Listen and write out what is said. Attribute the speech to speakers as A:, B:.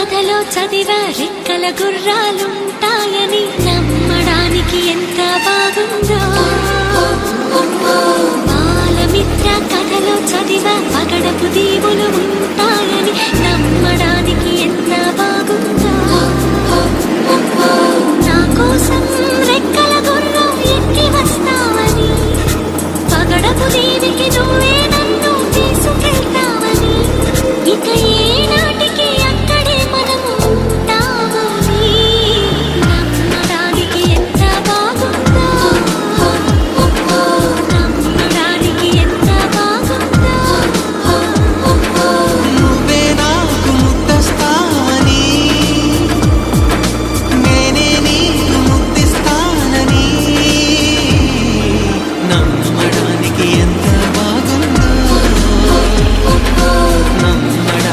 A: కథలో చదివా రెక్కల గుర్రాలుంటాయని నమ్మడానికి ఎంత బాగుందో. బాలమిత్ర కథలో చదివా పగడపు దీవులు ఉంటాయని